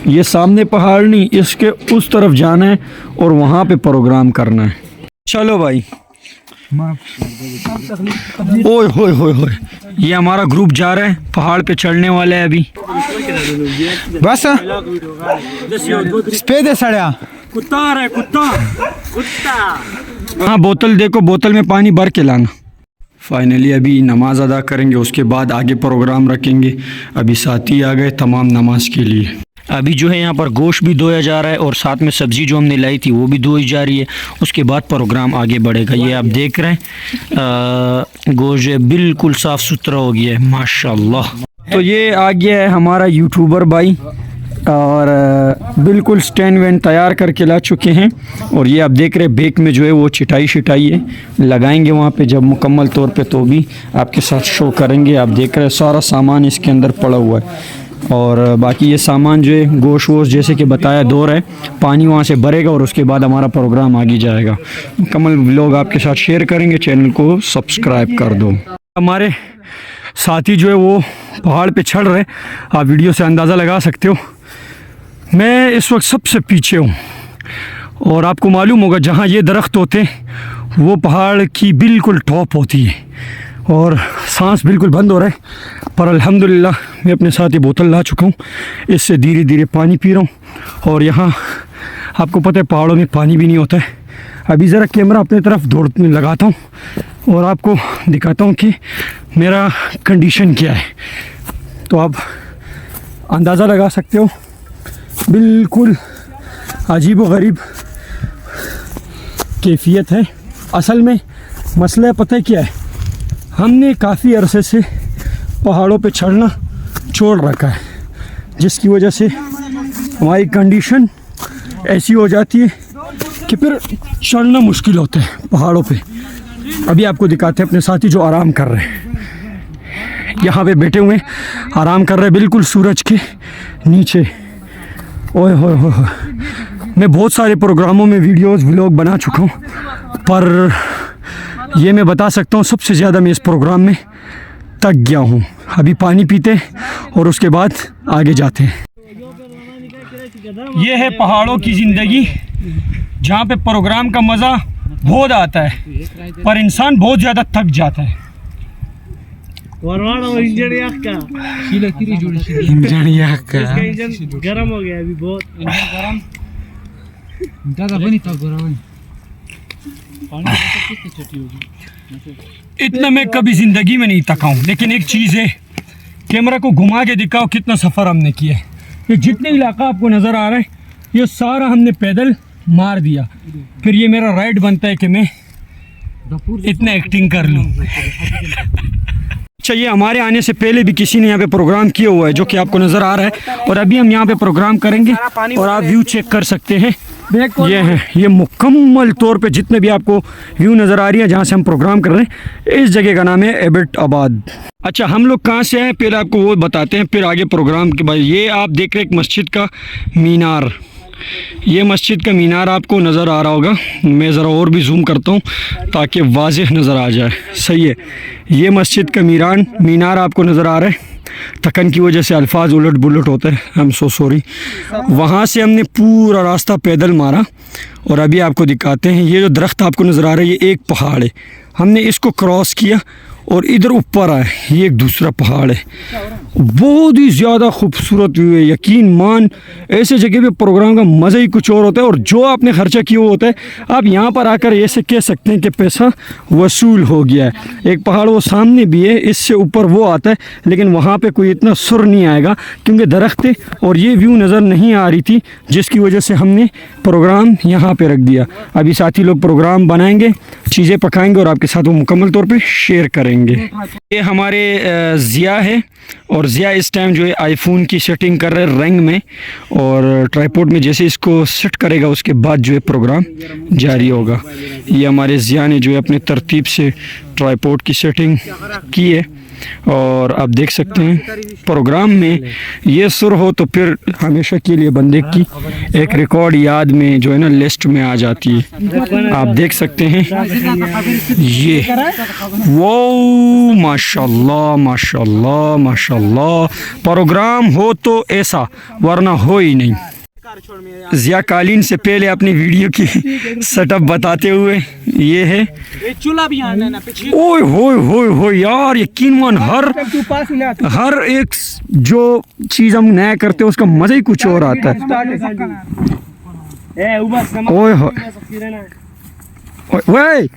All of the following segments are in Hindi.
ये सामने पहाड़ नहीं, इसके उस तरफ जाना है और वहाँ पे प्रोग्राम करना है। चलो भाई। ओए होए होए होए, ये हमारा ग्रुप जा रहा है, पहाड़ पे चढ़ने वाला है अभी। बस स्पेद सड़िया कुत्ता आ रहा है, कुत्ता। हाँ, बोतल देखो, बोतल में पानी भर के लाना। फाइनली अभी नमाज अदा करेंगे, उसके बाद आगे प्रोग्राम रखेंगे। अभी साथी आ गए तमाम नमाज के लिए। अभी जो है यहाँ पर गोश्त भी धोया जा रहा है और साथ में सब्ज़ी जो हमने लाई थी वो भी धोई जा रही है। उसके बाद प्रोग्राम आगे बढ़ेगा। ये आप देख रहे हैं गोश्त बिल्कुल साफ़ सुथरा हो गया है माशाल्लाह। तो ये आ गया है हमारा यूट्यूबर भाई और बिल्कुल स्टैंड वैंड तैयार करके ला चुके हैं। और ये आप देख रहे हैं बेक में जो है वो चिटाई शिटाई है, लगाएंगे वहाँ पे जब मुकम्मल तौर पे, तो भी आपके साथ शो करेंगे। आप देख रहे हैं सारा सामान इसके अंदर पड़ा हुआ है। और बाकी ये सामान जो है गोश्त वोश्त जैसे कि बताया धो रहा है, पानी वहाँ से भरेगा और उसके बाद हमारा प्रोग्राम आगे जाएगा। मुकम्मल व्लॉग आपके साथ शेयर करेंगे, चैनल को सब्सक्राइब कर दो। हमारे साथी जो है वो पहाड़ पे चढ़ रहे, आप वीडियो से अंदाज़ा लगा सकते हो। मैं इस वक्त सबसे पीछे हूँ और आपको मालूम होगा जहाँ ये दरख्त होते वो पहाड़ की बिल्कुल टॉप होती है और सांस बिल्कुल बंद हो रहा है। पर अल्हम्दुलिल्लाह मैं अपने साथ ये बोतल ला चुका हूँ, इससे धीरे धीरे पानी पी रहा हूँ। और यहाँ आपको पता है पहाड़ों में पानी भी नहीं होता है। अभी ज़रा कैमरा अपने तरफ दौड़ने लगाता हूँ और आपको दिखाता हूँ कि मेरा कंडीशन क्या है। तो आप अंदाज़ा लगा सकते हो, बिल्कुल अजीब व गरीब कैफियत है। असल में मसला पता है क्या है, हमने काफ़ी अरसे से पहाड़ों पे चढ़ना छोड़ रखा है, जिसकी वजह से हमारी कंडीशन ऐसी हो जाती है कि फिर चढ़ना मुश्किल होता है पहाड़ों पे। अभी आपको दिखाते हैं अपने साथी जो आराम कर रहे हैं, यहाँ पे बैठे हुए आराम कर रहे हैं बिल्कुल सूरज के नीचे। ओए होए होए, मैं बहुत सारे प्रोग्रामों में वीडियोस व्लॉग बना चुका हूँ, पर ये मैं बता सकता हूँ सबसे ज़्यादा मैं इस प्रोग्राम में थक गया हूँ। अभी पानी पीते और उसके बाद आगे जाते हैं। ये है पहाड़ों की ज़िंदगी, जहाँ पे प्रोग्राम का मज़ा बहुत आता है पर इंसान बहुत ज़्यादा थक जाता है। इंजन गरम हो गया अभी बहुत इतना मैं कभी ज़िंदगी में नहीं थका हूँ। लेकिन एक चीज़ है, कैमरा को घुमा के दिखाओ कितना सफ़र हमने किया है। ये जितने इलाका आपको नज़र आ रहा है ये सारा हमने पैदल मार दिया। फिर ये मेरा राइट बनता है कि मैं इतना एक्टिंग कर लूँ। अच्छा, ये हमारे आने से पहले भी किसी ने यहाँ पे प्रोग्राम किया हुआ है जो कि आपको नज़र आ रहा है, और अभी हम यहाँ पे प्रोग्राम करेंगे और आप व्यू चेक कर सकते हैं। ये है, ये मुकम्मल तौर पे जितने भी आपको व्यू नज़र आ रही है जहाँ से हम प्रोग्राम कर रहे हैं, इस जगह का नाम है एबटाबाद। अच्छा, हम लोग कहाँ से हैं पहले आपको वो बताते हैं, फिर आगे प्रोग्राम के बाद। ये आप देख रहे हैं एक मस्जिद का मीनार, ये मस्जिद का मीनार आपको नज़र आ रहा होगा। मैं ज़रा और भी जूम करता हूँ ताकि वाज़ेह नज़र आ जाए। सही है, ये मस्जिद का मीनार आपको नज़र आ रहा है। थकन की वजह से अल्फाज उलट बुलट होते हैं, आई एम सो सॉरी। वहाँ से हमने पूरा रास्ता पैदल मारा और अभी आपको दिखाते हैं। ये जो दरख्त आपको नज़र आ रहा है ये एक पहाड़ है, हमने इसको क्रॉस किया और इधर ऊपर आए, ये एक दूसरा पहाड़ है। बहुत ही ज़्यादा खूबसूरत व्यू है। यकीन मान, ऐसे जगह पे प्रोग्राम का मज़ा ही कुछ और होता है। और जो आपने खर्चा किया होता है, आप यहाँ पर आकर ऐसे कह सकते हैं कि पैसा वसूल हो गया है। एक पहाड़ वो सामने भी है, इससे ऊपर वो आता है, लेकिन वहाँ पे कोई इतना सुर नहीं आएगा क्योंकि दरख्त है और ये व्यू नज़र नहीं आ रही थी, जिसकी वजह से हमने प्रोग्राम यहाँ पर रख दिया। अभी साथी लोग प्रोग्राम बनाएंगे, चीज़ें पकाएँगे और आपके साथ वो मुकम्मल तौर पर शेयर करेंगे। ये हमारे ज़िया है और ज़िया इस टाइम जो है आईफोन की सेटिंग कर रहे हैं रंग में और ट्राइपॉड में। जैसे इसको सेट करेगा उसके बाद जो है प्रोग्राम जारी होगा। ये हमारे ज़िया ने जो है अपने तरतीब से ट्राइपॉड की सेटिंग की है और आप देख सकते हैं प्रोग्राम में ये सुर हो तो फिर हमेशा के लिए बंदे की एक रिकॉर्ड याद में जो है ना लिस्ट में आ जाती है। आप देख सकते हैं ये वो माशाल्लाह माशाल्लाह माशाल्लाह, प्रोग्राम हो तो ऐसा वरना हो ही नहीं। जिया कालीन से पहले अपनी वीडियो की सेटअप बताते हुए ये है चूल्हा भी आना ना पीछे। ओए होए होए यार, यकीन मान हर एक जो चीज हम नया करते हैं उसका मजा ही कुछ और आता है। ओए ओए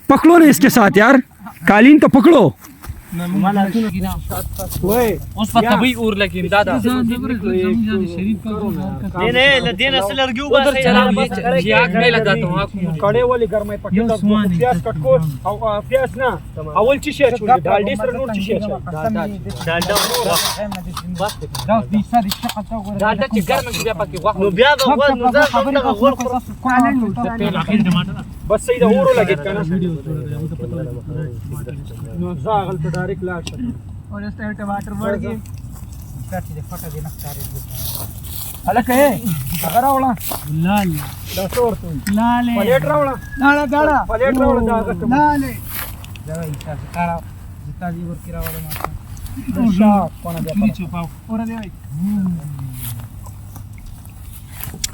पकड़ो ना इसके साथ यार, कालीन तो पकड़ो। उस पर तभी उड़ लगी दादा। नहीं देना से लड़की उधर चला, ये आग में लगाता हूं आंख में कड़े वाली गरमाई पके तो प्याज कटको और प्याज ना अवल चीशे छोड़ डाल दी सर नूर चीशे डालडा बस डालडा चिकर में दिया पके वाह नो बिया दो नो जा बंदा गोल बस सही और लगे ना नो जागल तो डायरेक्ट लाट और इस टाइम टमाटर बढ़ गए चीजें फटा देना सारे अलग है अगर आवला लाल दसोर तो लाल प्लेट रावला नाला गाड़ा प्लेट रावला जागा लाल जरा इच्छा से काड़ा जितना जी और किरा वाला माता शाप कोना दे नीचे पाओ और दे भाई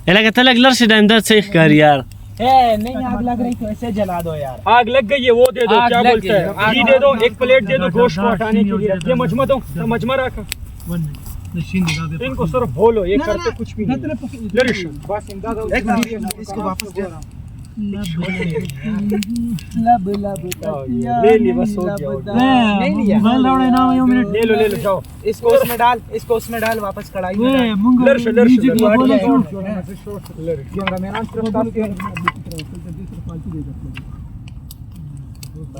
ये लगा तलक लर्श अंदर से कर यार। नहीं आग लग रही तो ऐसे जला दो यार। आग लग गई है वो दे दो, क्या बोलते हैं घी दे दो, एक प्लेट दे दो गोश्त को हटाने के लिए। ये मजमा दो, मजमा रखा इनको सिर्फ बोलो ये करते कुछ भी नहीं। बस इमदाद इसको वापस दे रहा हूं। लब ले ली बस हो गया। नहीं लिया ले लो जाओ। इसको उसमें डाल वापस कढ़ाई में डाल।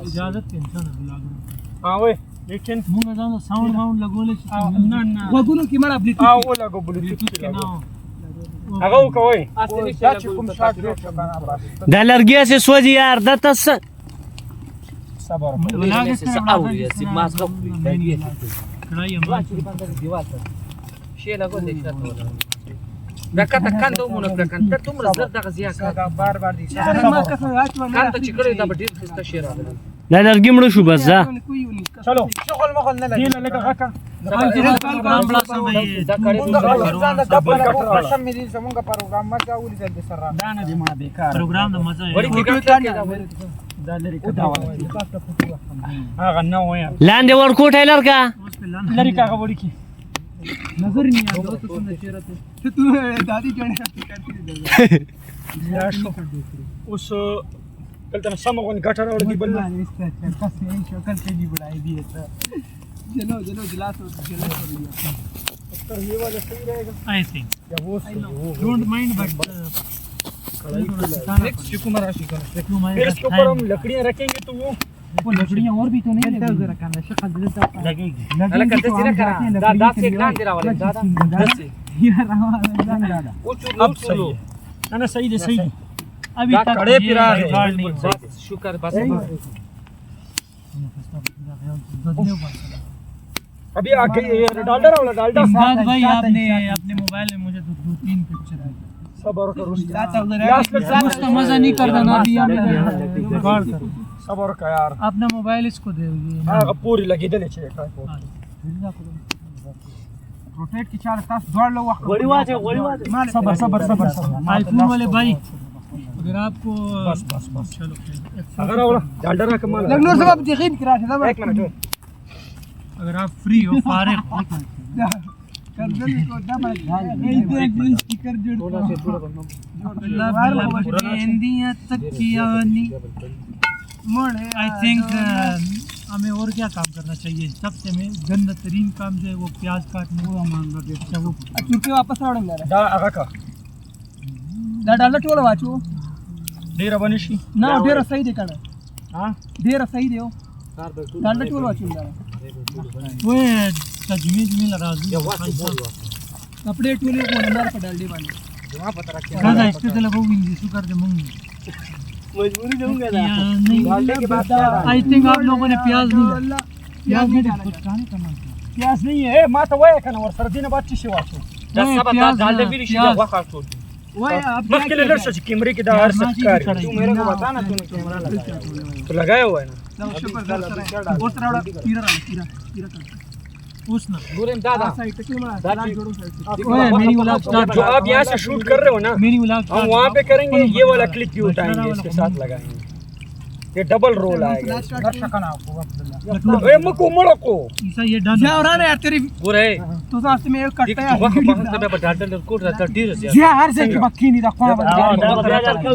इजाजत टेंशन हां ओए लेकिन मुंह में जानो साउंड माउंड लगोले ना ना वगुनो की मरा ब्लूटूथ हां वो लगो ब्लूटूथ के ना अगो कोई आस्ते शॉट डॉलर गया से सोजी यार दतस सबर लागे से आउरी से मास का कढ़ाई हम दीवार पर शे लगो देखता तो रखा तकन दो मुन रखन तर तुम रजत दा गजिया का बार बार दी कान तो चिकड़े दा बड़ी खस्ता शेरा डॉलर गिमड़ो शु बस जा चलो शगल मगल न लगे लगा रखा प्रोग्राम द मजा है लैंड और को टेलर का लड़का का बड़ी की नजर नहीं आता तो तुमने चेहरा तो तू दादी जाने उस कल तना समगन गठर और की बल्ला इसका कैसे शक्ल से नहीं बढ़ाई दी है। चलो गिलास हो तो ये वाला सही रहेगा आई थिंक या वो डोंट माइंड बट फिर इसके ऊपर हम लकड़ियां रखेंगे तो वो लकड़ियां और भी तो नहीं लगेगी जरा कांदा शक्ल लगेगी अलग करते सिरा करा दादा से कान दे रहा वाले दादा से यार दादा वो चलो ना सही है सही अभी तक कड़े पिरा है बस शुक्र बस अभी आ गई यार डालडा वाला डालडा भाई आपने अपने मोबाइल में मुझे दो तीन पिक्चर है सबर करो उसका मजा नहीं करना ना अभी आप सबर का यार अपना मोबाइल इसको दे हां पूरी लगी दे ले रोटेट की चार तास दौड़ लो गोली वाज सबर आईफोन वाले भाई अगर आपको बस चलो अगर वाला डालडा रख कमाल लगनूर सब यकीन करा था एक मिनट अगर आप फ्री हो फारिग कर दे को दम स्टिकर जोड़ हिंदियां तक कियानी मोड़े आई थिंक हमें और क्या काम करना चाहिए सबसे में गंदा तरीन काम जो है वो प्याज काटने वो मान लो अच्छा वो चुपके वापस आवड़ेंगे डा आगा का डालडा टोला वाचो डेरा बनिशी ना डेरा सही दे काढा हां डेरा सही देओ डालडा टोला वाचो वो तजमीज लगा कपड़े टोले को नंबर पर डाल दे वाले जमा पता रखे दादा इसके तो लगो विंगी सु कर दे मंगी मजबूरी जाऊंगा ना नहीं आई थिंक आप लोगों ने प्याज नहीं प्याज नहीं डाला जाता। प्याज नहीं है माता वय kana war sardina bachi shi wato Da saba da डाल दे फिर इसी वखा छोड़ वो अब मक्के ले लड़ से कैमरे के दार सरकार तू मेरे को बता ना तूने कैमरा लगाया तो लगाया हुआ है ना और थोड़ा कीरा कर उसना गुरेम दादा साइड तक में जोड़ो साइड ओए मेरी व्लॉग स्टार्ट जो आप यहाँ से शूट कर रहे हो ना मेरी व्लॉग हम वहाँ पे करेंगे ये वाला क्लिप भी उठाएंगे इसके साथ लगाएंगे ये डबल रोल आएगा ए मको मड़को ईसा ये डन जा रहा है यार तेरी गुरे तो साथ में एक कटता है वखा वखा पे डाल दे को दा डीर से जा हर से की बक्की नहीं रखवा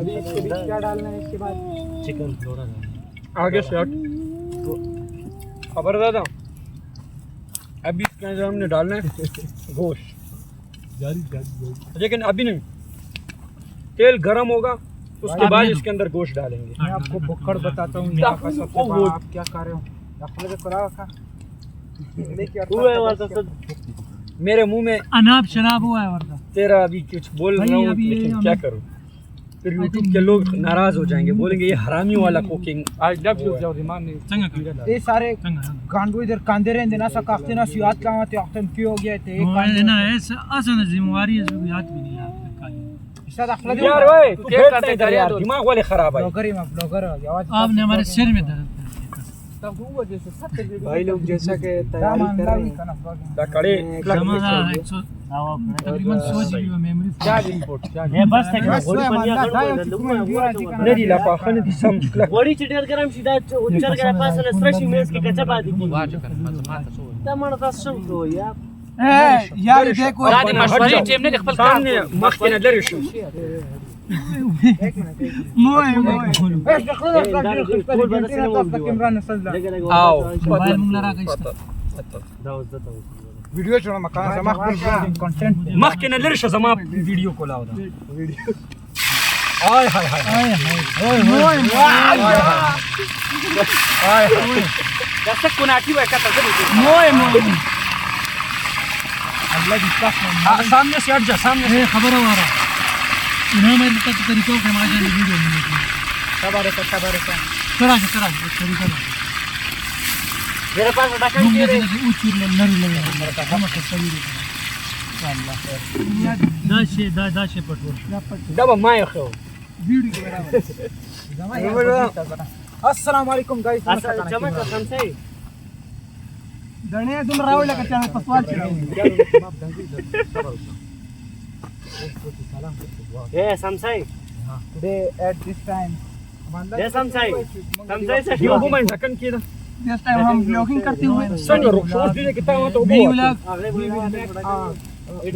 अभी इसके बीच क्या डालना है इसके बाद चिकन थोड़ा आगे शॉट खबर दादा अभी इसके अंदर हमने डालना है गोश्त लेकिन अभी नहीं तेल गरम होगा उसके बाद इसके अंदर गोश्त डालेंगे मैं आपको बुक्कड़ बताता हूँ यहाँ का सबसे बड़ा आप क्या कर रहे हो अपने को कराओ का हुआ है वाला सब मेरे मुंह में अनाब शनाब हुआ है वर्दा तेरा अभी कुछ बोल रहा हूँ लेकिन क्या करूँ फिर यूट्यूब के लोग नाराज हो जाएंगे बोलेंगे ये हरामी वाला कुकिंग आज लव यू जौरिमान ने ये सारे गांडू इधर कांदे रहते ना सकाफते ना सियात का आते अख्तम क्यों हो गया थे एक ना ऐसा असन जिम्मेवारी है जो याद भी नहीं आता शायद अखला यार ओए तू बैठता इधर यार दिमाग वाले खराब है ब्लॉगर आपने हमारे सिर में दर्द भाई लोग जैसा कि तैयारी कर रहे हैं दा कड़े तकरीबन 100 जीबी में मेमोरी क्या रिपोर्ट क्या ये बस तक गोड़ी पनिया नरी ला पाखन दि सम गोड़ी चिटेर करम सीधा उच्चार करे पास ने स्ट्रेचिंग में इसकी कच्चा बात की वाच कर माता सो तमन का सम तो यार यार देखो रात मशवरी टीम ने खपल सामने मखने दरी शो मोए आओ मोबाइल मुंगला रहा इसका वीडियो छोड़ा मकान जमा कंटेंट मखने दरी शो जमा वीडियो को लाओ दा हाय हाय हाय ओए मोए हाय जैसे कुनाटी वे का मोए मोए अल्लाह की कसम सामने से हट जा सामने ये खबर है हमारा इन्होंने मेरे तक तरीकों के माध्यम से वीडियो में खबर है तरह तरीका मेरे पास ढक्कन घूमने के के ऊंची लरी लगे हम तो सही अल्लाह दाशे पटवर दबा माय खो वीडियो के बराबर अस्सलाम वालेकुम गाइस चमच समझे दणे तुम रावला का चैनल पर सवाल ए समझे टुडे एट दिस टाइम ये समझे से ये वो मैं ढक्कन किया दिस टाइम हम ब्लॉगिंग करते हुए संग रुक शो दीजिए कितना हुआ तो मेरी वो व्लॉग अगले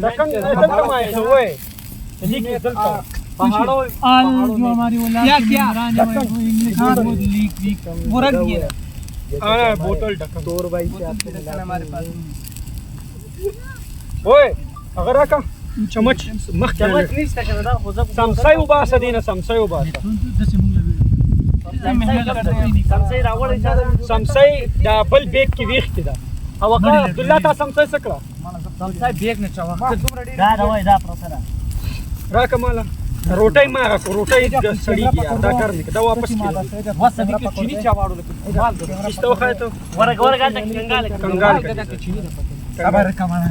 ढक्कन इधर माय तो ओए ठीक है चलता पहाड़ों आल जो हमारी व्लॉग क्या इंग्लिश वो लीक वो रख दिया आना बोतल ढक्कन तोर भाई से आपसे मिला हमारे पास ओए अगर आका चमच मख चमच नहीं सकता था हो सब समसाई उबास दीना समसाई उबास समझे रावण इशारा समसाई डबल बेक की वीख किदा अवका अब्दुल्ला ता समसाई सकला समसाई बेग ने चावा दा रवा दा प्रोफेसर रा कमाला रोटाई मारा को रोटाई सड़ी गया दा कर निक दा वापस किया वो सभी के चीनी चावाड़ो लेकिन माल दो इस्तो खाए तो वर का कंगाल कंगाल खबर कमाना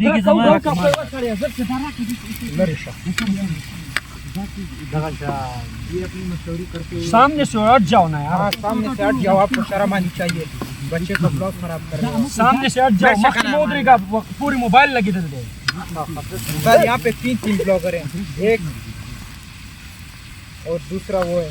देखिए हमारा कमाल सामने से हट जाओ ना यार सामने से हट जाओ आपको शर्म आनी चाहिए बच्चे का ब्लॉग खराब कर रहे हो सामने से हट जाओ मक्खी मोदरेगा पूरी मोबाइल लगी दे दे सर यहाँ पे तीन ब्लॉगर हैं एक और दूसरा वो है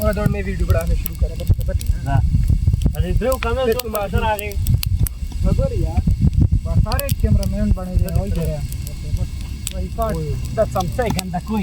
और दौड़ में वीडियो बनाना शुरू करा बस अरे द्रव कमेल तो मास्टर आ गए खबर यार सारे कैमरामैन बने रहे हो जरा वही काट दा समसे गंदा कोई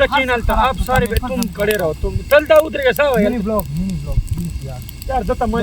जकीनल था आप सारे बे तुम खड़े रहो तुम चल दा उतरेगा सा मिनी ब्लॉग प्लीज यार दता मन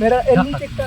मेरा एलनी चेक था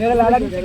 मेरा लाला नहीं चेक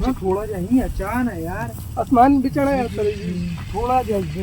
मैं थोड़ा जाएंगे अचान है यार आसमान भी चढ़ा है थोड़ा जाएंगे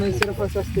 मैं सिर्फ सस्ते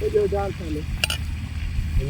जो जान पहले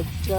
अच्छा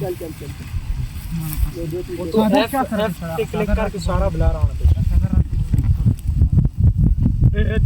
चल चल चल क्लिक करके सारा बुला रहा हूं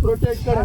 प्रोटेक्ट करो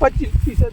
25%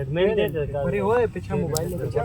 एडमिन दे अरे ओए पीछे मोबाइल लगा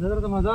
दर्द मजा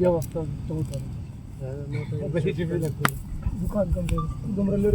व्यवस्था तो दुकान कम दे गमरा लड़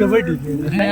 कबड्डी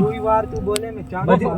कोई बार तू बोले मैं चार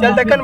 चल दकन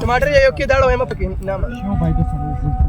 टमाटर ये के दाड़ो है मपके नाम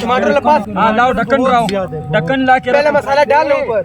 टमाटर लपास हाँ लाओ ढक्कन राओ ढक्कन ला के पहले मसाला डाल ऊपर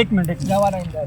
एक मिनट जवाना इंदर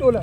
टोला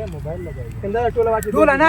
ये मोबाइल लगाई इंदर टोला ना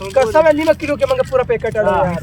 दो कसम नीम किलो के मंगा पूरा पैकेट आड़ो यार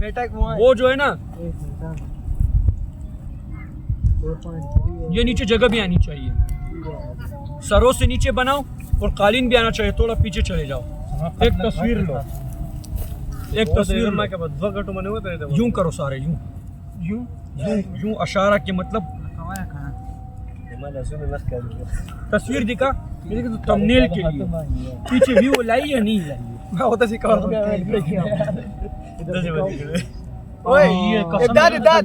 बेटा को वो जो है ना ये नीचे जगह भी आनी चाहिए सरों से नीचे बनाओ और कालीन भी आना चाहिए थोड़ा पीछे चले जाओ एक तस्वीर लो एक तस्वीर यूं करो सारे यूं यूं यूं यूं अशारा के मतलब तस्वीर दिखा मेरे को तो थंबनेल के लिए पीछे व्यू लाई या नहीं लाई मैं होता सिखा रहा हूं ओए दाद दाद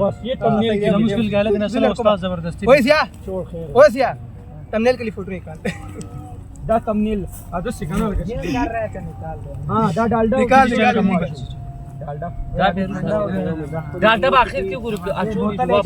बस ये थंबनेल के लिए मुश्किल क्या है लेकिन असल उस्ताद जबरदस्ती ओए सिया थंबनेल के लिए फोटो निकाल दा थंबनेल आदत सिखाना लगा कर रहा है निकाल हां दा डाल दो निकाल डालडा आखिर के ग्रुप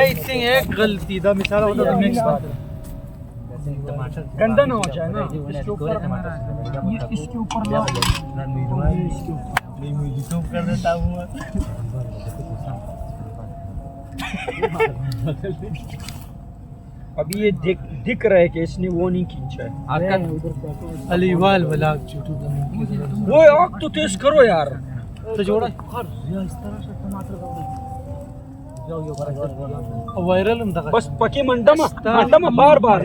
आई थिंक एक गलती दा मिसाल होता है मिक्स बात गंदा ना हो जाए ना इसके ऊपर लाओ यूट्यूब कर देता हूं अभी ये दिख रहा है कि इसने वो नहीं खींचा है अली वाल व्लॉग यूट्यूब वो आग तो तेज करो यार तो जोड़ा वायरल हम दगा बस पके मंडमा बार बार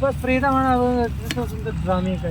बस फ्रीदा माना तो सुंदर ड्रामे का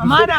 हमारा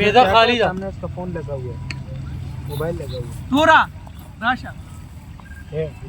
मैदा खाली था हमने इसका फोन लगा हुआ है मोबाइल लगा हुआ है पूरा राशा ए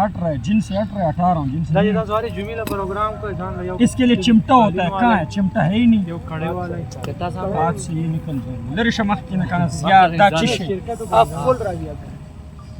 हट रहा है जिन से हट रहा है हटा रहा हूँ जिन से दादा सॉरी जुमिला प्रोग्राम को ध्यान रखियो इसके लिए चिमटा होता है कहाँ है चिमटा है ही नहीं यो खड़े वाला कितना सा हाथ से ये निकल जाए लरी शमख की नकाना ज्यादा चीज़ आप बोल रहा है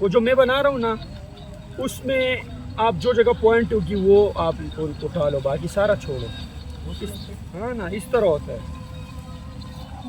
वो जो मैं बना रहा हूँ ना उसमें आप जो जगह पॉइंट होगी वो आप उठा लो बाकी सारा छोड़ो हाँ ना इस तरह होता है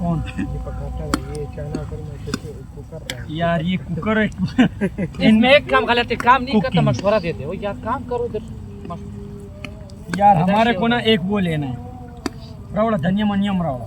कौन यार ये कुकर है इनमें एक काम गलत है काम नहीं करता मशवरा देते हो यार काम करो इधर यार हमारे को ना एक वो लेना है रावड़ा धनिया मनियम रावड़ा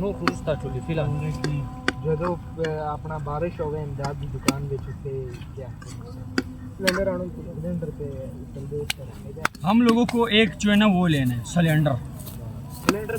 नूर खुरुस्ता चोली फिलहाल ਜਦੋਂ ਆਪਣਾ ਬਾਰਿਸ਼ ਹੋਵੇ ਇਮਦਾਦ ਦੀ ਦੁਕਾਨ ਵਿੱਚ ਉੱਤੇ क्या सिलेंडर आने सिलेंडर पे संदेश करेंगे हम लोगों को एक जो है ना वो लेना है सिलेंडर सिलेंडर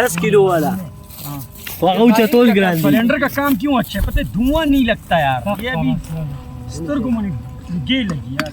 10 किलो वाला वो चतोल ग्रांड सिलेंडर का काम क्यों अच्छा है पता है धुआं नहीं लगता यार ये अभी स्तर को मैंने गे लगी यार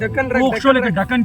ढक्कन वो शोले के ढक्कन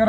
यार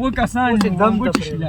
वो कसान वो चिशला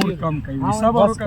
और कम कई सब और का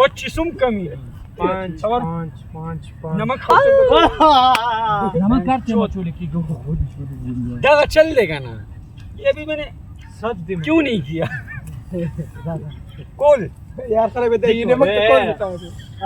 25 कमी 5 नमक नमक काटते हो चोली की गो ज्यादा चल देगा ना ये भी मैंने सच दे क्यों नहीं किया कॉल यार साले बता ये नमक तो कौन बताओ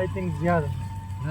आई थिंक ज्यादा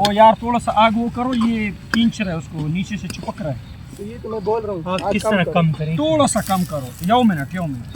ओ यार थोड़ा सा आग वो करो ये पिंच रहा है उसको नीचे से चिपक रहा है ये तो मैं बोल रहा हूँ किस तरह कम करें थोड़ा सा कम करो यो मिनट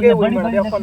गए वो बड़ा या कौन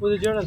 वो जड़ल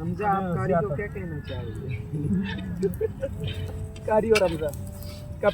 हमजा आप कारी को क्या कहना चाहोगे कारी और हमजा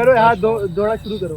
चलो हाथ दौड़ा शुरू करो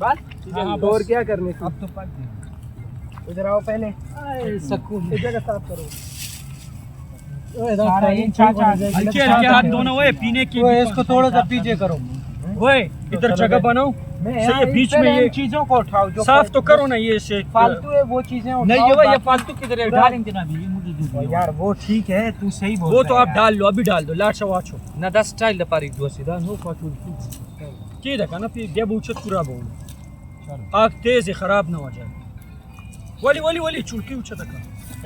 बस हाँ, और क्या करने से अब तो पक गया इधर आओ पहले सकून ये जगह साफ करो सारा ये चाचा हल्के हल्के हाथ धोना ओए पीने की वो इसको थोड़ा सा पीछे करो ओए इधर जगह बनाओ सही है बीच में ये चीजों को उठाओ जो साफ तो करो ना ये से फालतू है वो चीजें नहीं ये फालतू किधर है डाल डालेंगे ना भी मुझे दे दो यार वो ठीक है तू सही बोल वो तो आप डाल लो अभी डाल दो लाट से वाचो ना दा स्टाइल द पारी दो सीधा नो पाचू की देखा ना फिर दे बुचत पूरा बोल आग तेज है खराब ना हो जाए वली चुड़की उछत का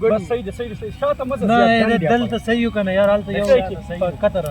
बस सही दे सही शात मत ना ये दल तो सही हो ना यार हाल तो सही सही कतर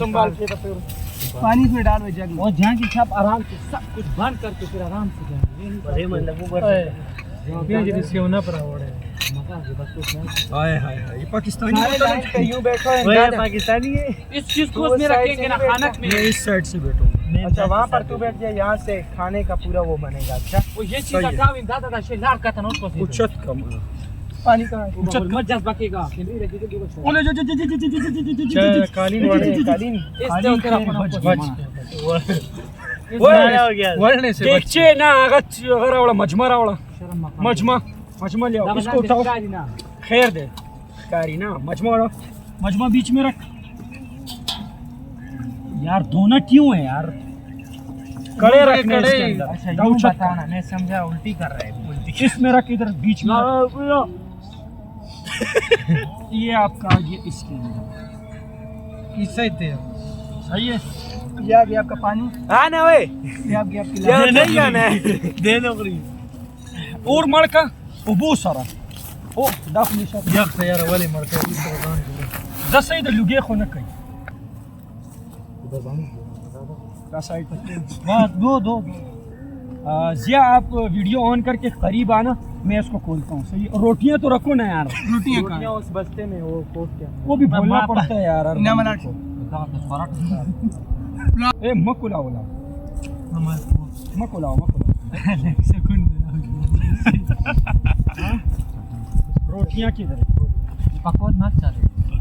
संभाल के तो फिर पानी में डालो जग और जहाँ की छाप आराम से सब कुछ बंद करके फिर आराम से जाएंगे अरे मन लगो बस ये जो सेवना पर आवड़े हाय हाय ये पाकिस्तानी यूं बैठो है ओए पाकिस्तानी है इस चीज को उसमें रखेंगे ना खाना में मैं इस साइड से बैठूं अच्छा वहाँ पर तू बैठ जाए यहाँ से खाने का पूरा वो बनेगा अच्छा वो ये चीज हटाओ इन दादा दादा लाल का था ना उसको उचत कम पानी का ऊपर मत जज्बा केगा ओले कालीन वाले कालीन इस दे तेरा अपना हो गया वरने से देखिए ना अगर वाला मजमा रावला मजमा ले आओ इसको उठाओ खैर दे कारी ना मजमा वाला मजमा बीच में रख यार दोनों क्यों है यार कड़े रखने इसके अंदर अच्छा यूं बताना मैं समझा उल्टी कर रहा है उल्टी इसमें रख इधर बीच में ये आपका ये इसके अंदर इससे थे सही है ये आ गया आपका पानी हाँ ना वे ये आ गया आपकी ये नहीं आना है दे नौकरी और मड़का वो सारा ओ दाफ निशा यक से यार वाले मरते इस तरह दस सही लुगे खो न कहीं का साइड पर बस दो जिया आप वीडियो ऑन करके करीब आना मैं इसको खोलता हूँ सही रोटियां तो रखो ना यार रोटियां कहाँ उस बस्ते में वो कोट क्या वो भी बोलना पड़ता है यार ए मकुला वाला मकुला रोटियां किधर पकवान मत चले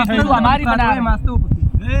अभी तो हमारी बना मास्तो ए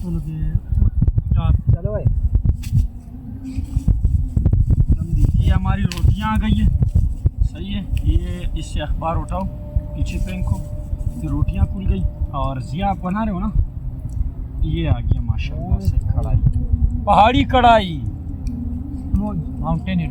चलो दे चलो भाई ये हमारी रोटियां आ गई है सही है ये इससे अखबार उठाओ पीछे फेंको ये रोटियां खुल गई और जिया आप बना रहे हो ना ये आ गया माशाल्लाह से कढ़ाई पहाड़ी कढ़ाई mountain it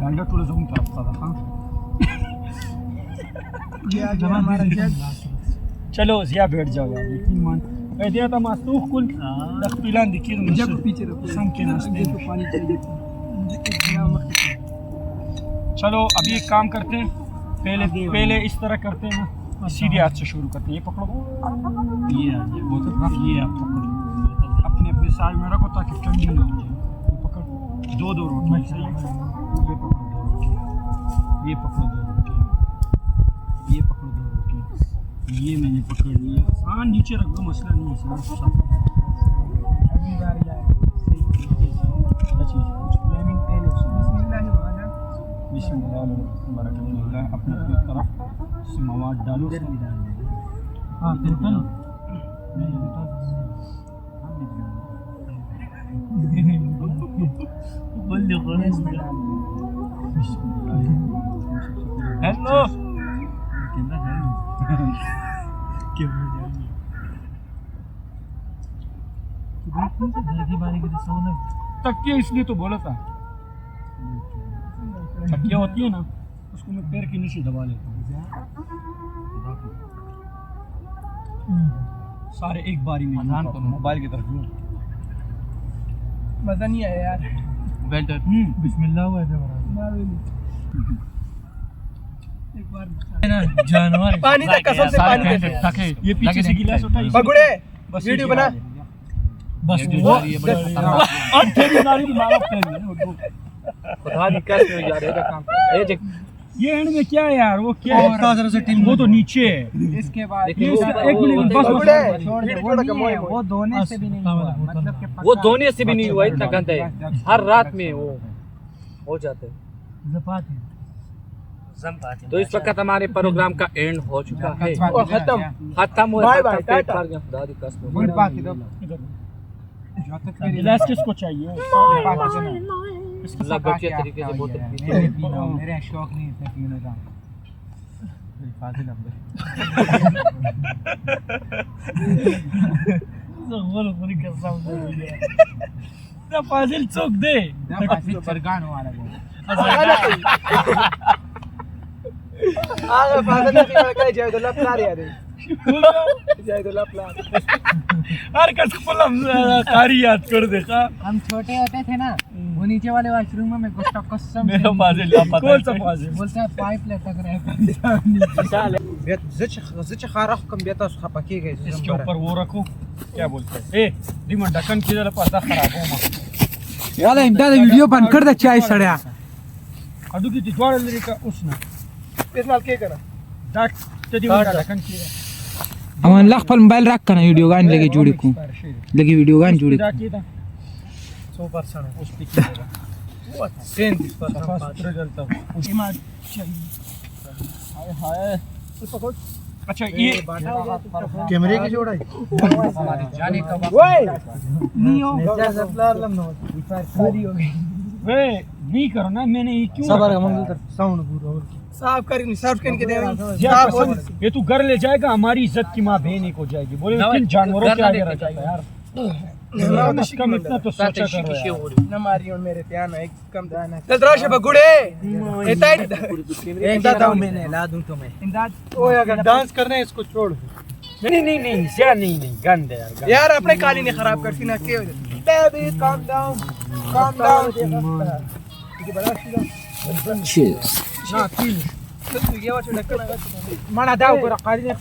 Danda tool zoom तरफ का हां ये आ गया हमारा जग चलो जिया बैठ जाओ यार यकीन मान ए दिया था मास्तूख कुल दखपिलान दिखिर जग को पीछे रखो सम के नाश्ते तो पानी चाहिए चलो अभी एक काम करते हैं पहले इस तरह करते हैं ना सीधे हाथ से शुरू करते हैं ये पकड़ो ये आ गया बहुत ये आप पकड़ो अपने अपने साइड में रखो ताकि ठंडी ना हो जाए ये पकड़ दो रोटी सही है ये पकड़ो दो रोटी ये पकड़ो दो रोटी ये मैंने पकड़ लिया हाँ नीचे रख दो मसला नहीं है अगली बार जाए अच्छा कुछ प्लानिंग पहले बिस्मिल्लाह बिस्मिल्लाह अपने तरफ से मवाद डालो हां टोटल बोल दो हेलो घर की बारी के सोने तकिया इसलिए तो बोला था तकिया होती है ना उसको मैं पैर के नीचे दबा लेता हूँ सारे एक बारी में मोबाइल की तरफ मजा नहीं आया यार बेल्टर बिस्मिल्लाह हुआ है एक बार जानवर पानी तक कसम से पानी दे ये पीछे से गिलास उठा बगुड़े बस वीडियो बना बस वो ये बड़ा खतरनाक तेरी नाली की मालूम है खुदा दी कैसे हो जा रहा है काम ये देख ये एंड में क्या है यार वो क्या है तरह से टीम वो तो नीचे है इसके बाद लेकिन ये वो- इसका- एक मिनट बस बगुड़े छोड़ दे वो नहीं है, वो धोने से भी नहीं हुआ मतलब कि वो धोने से भी नहीं हुआ इतना गंदा है हर रात में वो हो जाता है तो इस वक्त हमारे प्रोग्राम का एंड हो चुका है, खत्म हो बाय बाय, पेट टाटा। भर गया, खुदा दी कसम। गुड़ पाक दो गिलास किसको चाहिए? अल्लाह बच्चे तरीके से बोतल पीते मेरे हैं। पीना मेरा शौक नहीं है पीने का फाजिल ना फाजिल चौक दे। अंदर बरगान वाला है आगे फाजिल की लड़का जाए तो लपलार यार जाए तो लपलार हर कस फलम कारी याद कर देखा। हम छोटे होते थे ना वो नीचे वाले वॉशरूम में गोश्त कसम मेरा फाजिल लापता कौन सा फाजिल? बोलता है पाइप लटक रहा है बेत ज़च खारख कम बेता उस खपकी गए इसके ऊपर वो रखो, क्या बोलते हैं? ए दिमा ढक्कन किधर पासा खराब हो मा यार इमदाद वीडियो बंद कर दे चाय सड़या अदु की तिजवाड़ लरी का उसना इस नाल के करा डाक तेरी वो ढक्कन किधर हम लाख पर मोबाइल रख कर वीडियो गान लगे जुड़ी को लगी वीडियो गान जुड़ी किधर 100% उस पे किधर वो सेन दिस पर रिजल्ट उस इमा चाहिए। हाय हाय तो पकड़। अच्छा ये कैमरे की जोड़ा जाने का वक्त ओए नहीं हो वे नहीं करो ना, मैंने ये क्यों सबर का मंगल कर साउंड पूरा साफ करके सर्फ करके दे। ये तू घर ले जाएगा, हमारी इज्जत की माँ बहन को जाएगी। बोले किन जानवरों के आगे रह जाता है यार। कम इतना तो सोचा करो यार। न मारियो मेरे ध्यान एक कम ध्यान है दराश बगुड़े एक दादा मैंने ला दूं तुम्हें इमदाद ओए अगर डांस करना है इसको छोड़। नहीं नहीं नहीं क्या नहीं गंद है यार। यार अपने काली ने खराब करती ना के बेबी काम डाउन ना तीन ये वाला ढक्कन माना दाव कर काली ने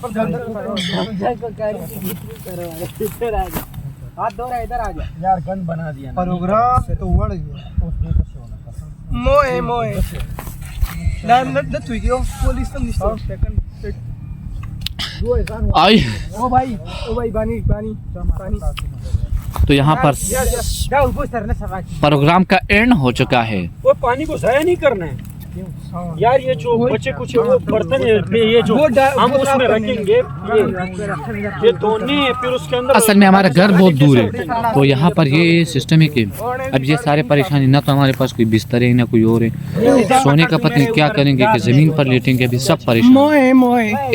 पर हाथ धो रहा इधर आ जा यार गन बना दिया ना। प्रोग्राम तो उड़ गया मोए मोए नाम न तू गयो पुलिस तुम निश्चित सेकंड आई। ओ भाई पानी पानी पानी तो यहाँ पर दाव वो सर ने सवाल प्रोग्राम का एंड हो चुका है। वो पानी को जाया नहीं करना है यार। ये जो बच्चे कुछ वो बर्तन है ये जो हम उसमें रखेंगे ये धोने फिर उसके अंदर असल में हमारा घर बहुत दूर है, तो यहाँ पर ये सिस्टम है कि अब ये सारे परेशानी, ना तो हमारे पास कोई बिस्तर है ना कोई और है, सोने का पता नहीं क्या करेंगे कि जमीन पर लेटेंगे, अभी सब परेशान।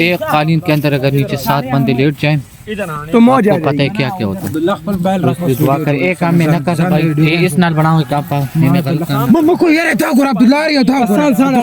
एक कालीन के अंदर अगर नीचे 7 बंदे लेट जाएं तो आपको पता है क्या क्या होता है। तो दुआ कर एक काम में ना कर भाई, ये इस नाल बनाओ का पा मैं गलत काम मम्मा को यार था गुर अब्दुल्ला या था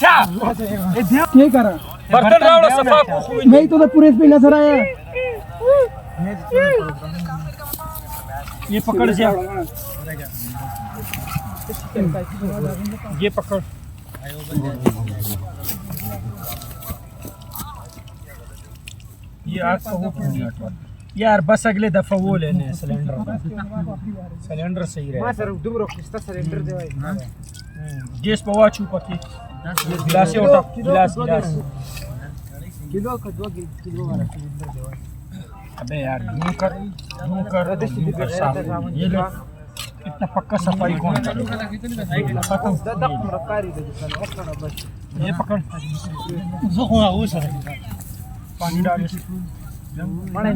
क्या कर रहा बर्तन रावड़ा सफा को नहीं तो पूरे पे नजर आया ये पकड़ जा ये पकड़ ये आग का वो यार बस अगले दफा वो लेने हैं सिलेंडर सही रहे। सर दुबरो किस्ता सिलेंडर दे भाई गैस पर वाचू पकी गिलास से उठा गिलास किलो का 2 किलो वाला सिलेंडर दे भाई। अबे यार यूं कर साफ ये लो इतना पक्का सफाई कौन करेगा। ये पकड़ पानी डाल माने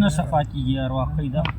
न सफा की यार वाकई दा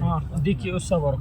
हाँ देखिए उस सब और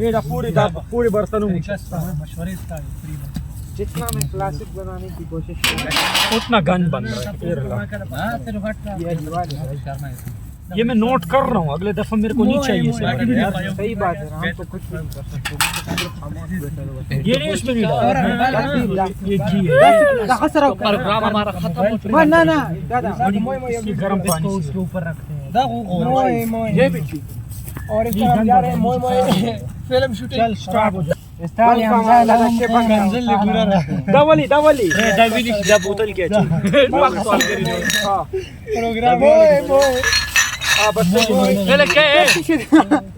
ये पूरे बर्तनों में मशवरे जितना मैं क्लासिक बनाने की कोशिश कर रहा उतना गन बन रहा है फिर ला। ये मैं नोट कर रहा हूँ, अगले दफा मेरे को नहीं चाहिए यार। सही बात है हम तो कुछ नहीं कर सकते ये नहीं इसमें नहीं डाला ये घी है। प्रोग्राम हमारा खत्म हो चुका ना ना दादा इसकी गर्म पानी से उसके ऊपर रखते हैं मोए मोए ये भी और इस तरफ जा रहे हैं मोए मोए फिल्म शूटिंग चल स्टार्ट हो जाए। दावली दावली दावली दा बोतल के प्रोग्राम मोए मोए पहले क्या है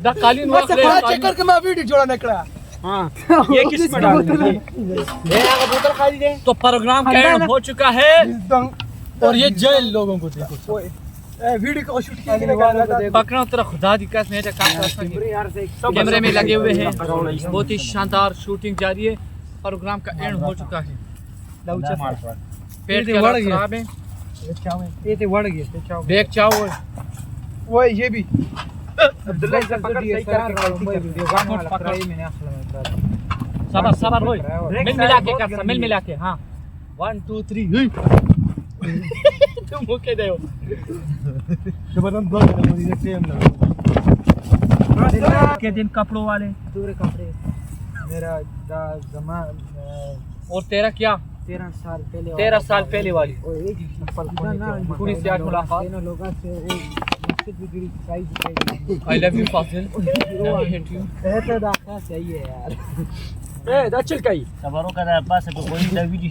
दा कालीन वक्त ले चेक करके मैं वीडियो जोड़ा निकला। ये किस में डाल देंगे? बोतल खाली दे तो प्रोग्राम का एंड हो चुका है और ये जेल लोगों को देखो वीडियो को शूट किया पकड़ो तेरा खुदा दी कसम है काम कर कैमरे में लगे हुए हैं बहुत ही शानदार शूटिंग जारी है प्रोग्राम का एंड हो चुका है पेट के हालत खराब है ये ते वड़ गया देख चाहो वो ये भी अब्दुल्ला से पकड़ सही करके वीडियो गाना पकड़ मैंने सबर सबर होए मिल मिला के कर मिल मिला के हां 1 2 3 तुम ओके दे हो जबरदस्त दो मुझे टाइम लगा के दिन कपड़ों वाले दूर कपड़े मेरा जमान और तेरा क्या 13 साल पहले 13 साल पहले वाली पूरी से आज मुलाकात लोगों से आई लव यू फासिल ऐसा दाखा सही है यार चल कई सवारों का पास है कोई वीडियो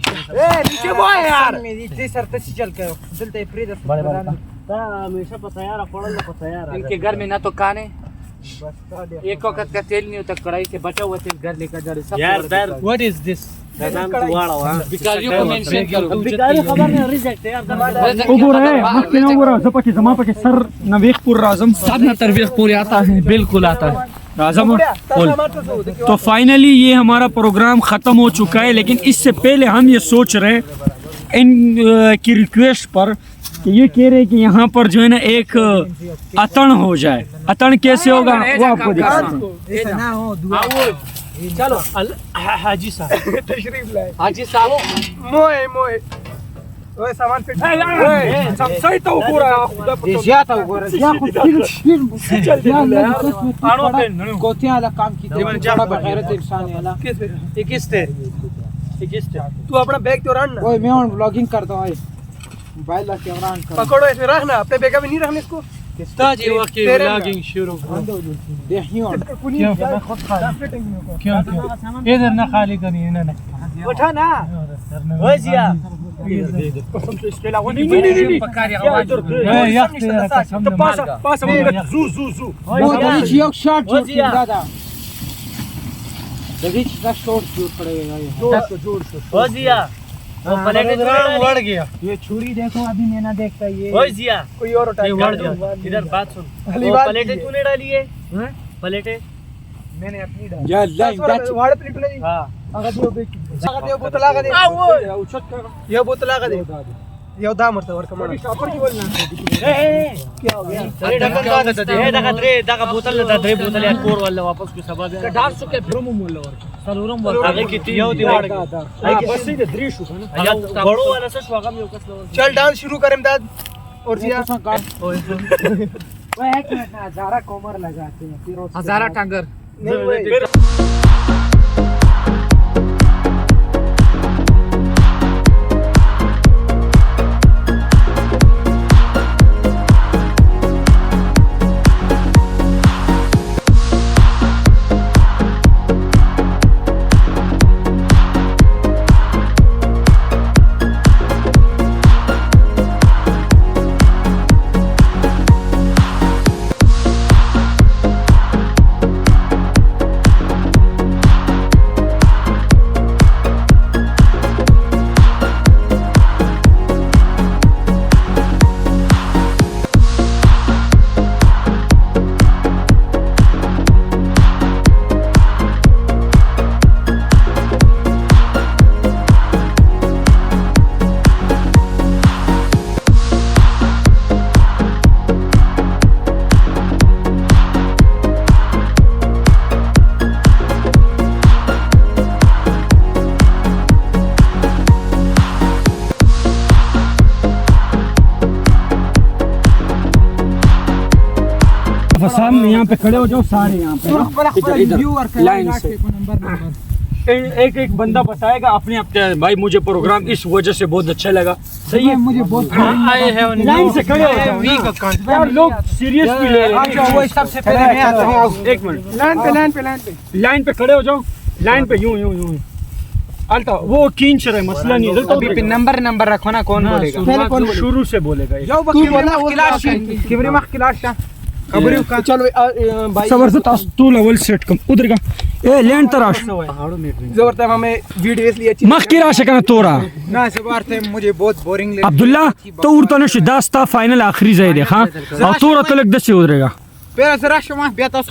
नीचे वो है यार मेरी जी सर तक चल के दिलते फ्री दस बड़े हमेशा पता यार पड़ल पता यार इनके घर में ना तो कान है बस एक वक्त का तेल नहीं होता कढ़ाई से बचा हुआ तेल घर लेकर जा रहे सब यार सर व्हाट इज दिस नाम दुआड़ा हां भिखारियों को मेंशन करो बिकारी खबर नहीं रिजेक्ट यार सर नवीखपुर राजम सब ना तरवीख पूरी आता है बिल्कुल आता है राजम तो फाइनली ये हमारा प्रोग्राम ख़त्म हो चुका है लेकिन इससे पहले हम ये सोच रहे हैं इन की रिक्वेस्ट पर कि ये कह रहे हैं कि यहाँ पर जो है ना एक अतण हो जाए अतण कैसे होगा वो आपको दिखाते हैं ऐसा ना हो दुआ चलो हाजी साहब तशरीफ लाए हाजी साहब मोए मोए ओए सामान फिट सब सही तो पूरा या था वो या खुद चल कोते वाला काम की बड़ा बगैरत इंसान है ना तू अपना बैग तो रख ना ओए मैं ऑन ब्लॉगिंग करता हूं मोबाइल ला कैमरा ऑन कर पकड़ो ऐसे रखना अपने बैग में नहीं रखने इसको ताजी वकी व्लॉगिंग शुरू देखिए क्यों इधर ना खाली करनी है ना उठा ना ओए जिया वो दलीच एक शॉट शूट दादा दलीच का शॉट शूट पड़ेगा ये ओ जिया वो प्लेट बढ़ गया ये छुरी देखो अभी मैं ना देखता ये ओए जिया कोई और उठा इधर बात सुन पहली वो बात प्लेटें तूने डाली है प्लेटें मैंने अपनी डाली या लाइन वाड़ प्लेट नहीं हां आगा दियो बोतल आगा दे ये बोतल आगा दे ये दा मरता और कमाना स्टॉपर की बोलना क्या हो गया अरे ढक्कन का दे दगा बोतल ले दे बोतल यार कोर वाला वापस को सबा दे डांस के ब्रह्म मूल और सलूरम बोल आगे किती यो दिवाड़ बस इधर दृश्य है ना बड़ो वाला से स्वागत यो कस चल डांस शुरू कर इमदाद और जिया वो एक मिनट ना हजारा कोमर लगाते हैं फिर हजारा टांगर सामने यहाँ पे खड़े हो जाओ सारे यहाँ पे लाइन से एक एक बंदा बताएगा अपने अपने भाई मुझे प्रोग्राम इस वजह से बहुत अच्छा लगा सही है मुझे बहुत आए हैं लाइन से खड़े हो जाओ यार लोग सीरियस भी ले रहे हैं वो सबसे पहले मैं आता हूं एक मिनट लाइन पे लाइन पे खड़े हो जाओ लाइन पे यूं अल्टा वो खींच रहे, मसला नहीं है। अभी नंबर रखो ना, कौन बोलेगा पहले कौन शुरू से बोलेगा ये? तू बोला क्लास किबरी मख क्लास खबरी का चलो भाई सबर से तास तू लेवल सेट कम उधर का ए लैंड तराश जबरदस्त हमें वीडियो इसलिए अच्छी मख की राशि का तोरा ना सबार थे मुझे बहुत बोरिंग लगी अब्दुल्ला तो उड़ता दास्ता फाइनल आखिरी जाए देखा और तोरा तलक दस उधरेगा पहले से राशि में बेटा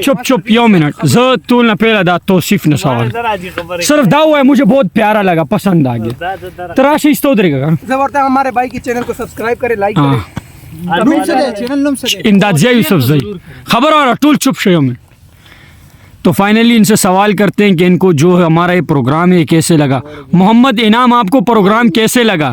चुप यौ मिनट ज तूलना पहला दा तौसीफ ने सवाल सिर्फ दावा है मुझे बहुत प्यारा लगा, पसंद आ गया। तराश इस तो उधरेगा जबरदस्त हमारे भाई के चैनल को सब्सक्राइब करें, लाइक करें, रूम से दे चैनल रूम से दे इमदाद जिया यूसुफ जई खबर आ रहा टूल चुप शो में। तो फाइनली इनसे सवाल करते हैं कि इनको जो हमारा ये प्रोग्राम है कैसे लगा। मोहम्मद इनाम आपको प्रोग्राम कैसे लगा?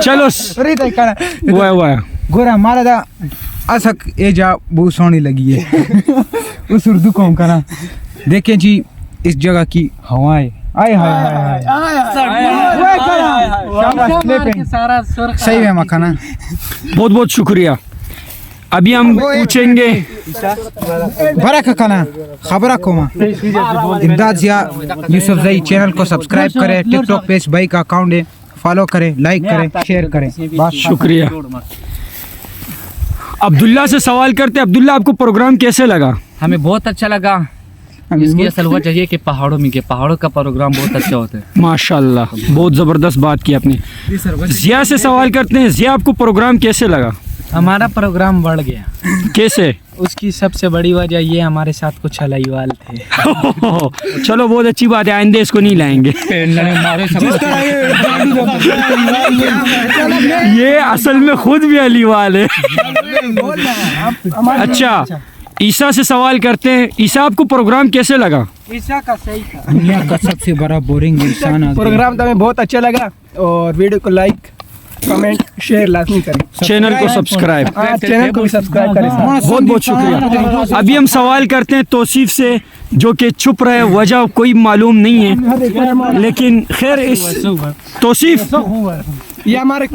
चलो रीत है वाह गोरा मारा दा असक ए जा बहुत सोहनी लगी है उस उर्दू कौम का ना। देखें जी इस जगह की हवाएं आए हाय सही है मखाना। बहुत बहुत शुक्रिया। अभी हम पूछेंगे बरक खाना खबर को इमदाद जिया यूसुफ जई चैनल को सब्सक्राइब करें, टिकटॉक पेज भाई का अकाउंट है, फॉलो करें, लाइक करें, शेयर करें। शुक्रिया। अब्दुल्ला से सवाल करते हैं, अब्दुल्ला आपको प्रोग्राम कैसे लगा? हमें बहुत अच्छा लगा। इसकी असल वजह चाहिए कि पहाड़ों का प्रोग्राम बहुत अच्छा होता है। माशाल्लाह बहुत ज़बरदस्त बात की आपने। जिया से सवाल करते हैं, जिया आपको प्रोग्राम कैसे लगा? हमारा प्रोग्राम बढ़ गया। कैसे? उसकी सबसे बड़ी वजह ये हमारे साथ कुछ हलवाल थे। चलो बहुत अच्छी बात है, आइंदे इसको नहीं लाएंगे। ये असल में खुद भी हलीवाल है। अच्छा ईसा से सवाल करते हैं, ईसा आपको प्रोग्राम कैसे लगा? ईसा का सही था। दुनिया का सबसे बड़ा बोरिंग इंसान प्रोग्राम तो हमें बहुत अच्छा लगा और वीडियो को लाइक कमेंट शेयर लाजमी करें, चैनल को सब्सक्राइब चैनल को भी सब्सक्राइब करें। बहुत बहुत शुक्रिया। अभी हम सवाल करते हैं तौसीफ से, जो कि चुप रहे, वजह कोई मालूम नहीं है, लेकिन खैर इस तौसीफ ये हमारे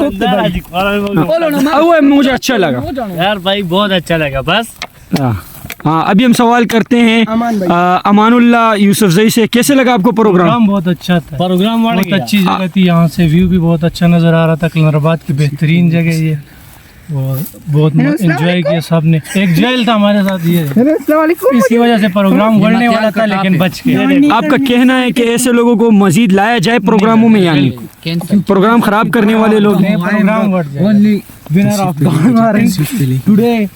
मुझे अच्छा लगा यार भाई, बहुत अच्छा लगा बस। हाँ अभी हम सवाल करते हैं अमानुल्लाह यूसुफ जई से, कैसे लगा आपको प्रोग्राम? बहुत अच्छा था। प्रोग्राम बहुत अच्छी जगह थी, यहाँ से व्यू भी बहुत अच्छा नजर आ रहा था। कलराबाद की बेहतरीन जगह ये, और बहुत एंजॉय किया सबने। एक जेल था हमारे साथ, ये इसकी वजह से प्रोग्राम बढ़ने वाला था लेकिन बच गया। आपका कहना है कि ऐसे लोगों को मजीद लाया जाए प्रोग्रामों में, यानी प्रोग्राम खराब करने वाले लोग? प्रोग्राम बढ़ जाए।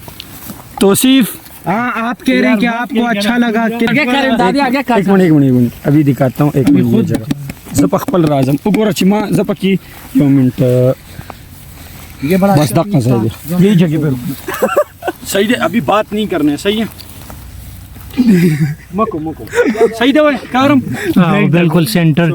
तौसीफ आप कह रहे हैं कि आपको अच्छा लगा? एक मिनट अभी दिखाता हूँ। एक मिनट जगह जपखपल राजम उगोर चिमा जपकी यो मिनट ये बड़ा बस दक्का सही है, यही जगह पे सही है। अभी बात नहीं करने, सही है? मको सही है भाई कारम बिल्कुल सेंटर।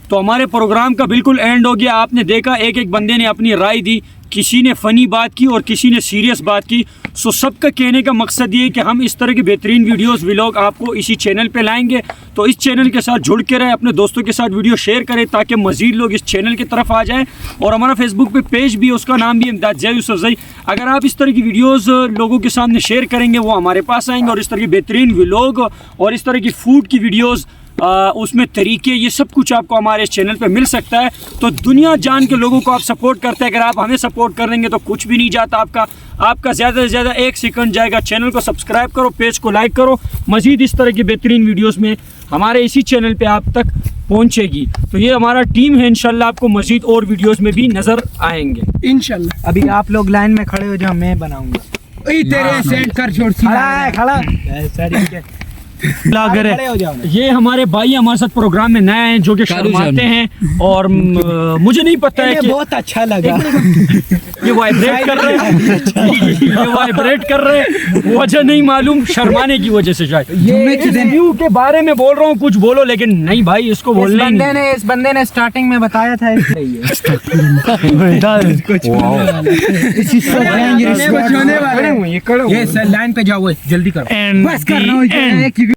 तो हमारे प्रोग्राम का बिल्कुल एंड हो गया। आपने देखा एक एक बंदे ने अपनी राय दी, किसी ने फ़नी बात की और किसी ने सीरियस बात की। सो सबका कहने का मकसद ये है कि हम इस तरह के बेहतरीन वीडियोस व्लॉग आपको इसी चैनल पे लाएंगे। तो इस चैनल के साथ जुड़ के रहे, अपने दोस्तों के साथ वीडियो शेयर करें ताकि मज़ीद लोग इस चैनल की तरफ आ जाएं। और हमारा फेसबुक पे पेज भी है, उसका नाम भी इमदाद जिया यूसुफ जई। अगर आप इस तरह की वीडियोज़ लोगों के सामने शेयर करेंगे, वो हमारे पास आएंगे और इस तरह के बेहतरीन व्लॉग और इस तरह की फूड की वीडियोज़, उसमें तरीके, ये सब कुछ आपको हमारे इस चैनल पे मिल सकता है। तो दुनिया जान के लोगों को आप सपोर्ट करते हैं। अगर आप हमें सपोर्ट करेंगे तो कुछ भी नहीं जाता आपका ज़्यादा से ज़्यादा 1 सेकंड जाएगा। चैनल को सब्सक्राइब करो, पेज को लाइक करो। मज़ीद इस तरह की बेहतरीन वीडियोस में हमारे इसी चैनल पे आप तक पहुंचेगी। तो ये हमारा टीम है, इंशाल्लाह आपको मज़ीद और वीडियोस में भी नज़र आएंगे इंशाल्लाह। अभी आप लोग लाइन में खड़े हो जाओ, मैं बनाऊंगा। तेरे सेंड कर छोड़ खड़ा ये हमारे भाई हमारे साथ प्रोग्राम में नए हैं, जो कि शर्माते हैं और मुझे नहीं पता है कि बहुत अच्छा लगा। ये वाइब्रेट कर रहे हैं, ये वाइब्रेट कर रहे हैं, वजह नहीं मालूम, शर्माने की वजह से शायद। ये व्यू के बारे में बोल रहा हूँ, कुछ बोलो, लेकिन नहीं भाई इसको बोलना इस बंदे ने स्टार्टिंग में बताया था ये लाइन पे जाओ, जल्दी करो।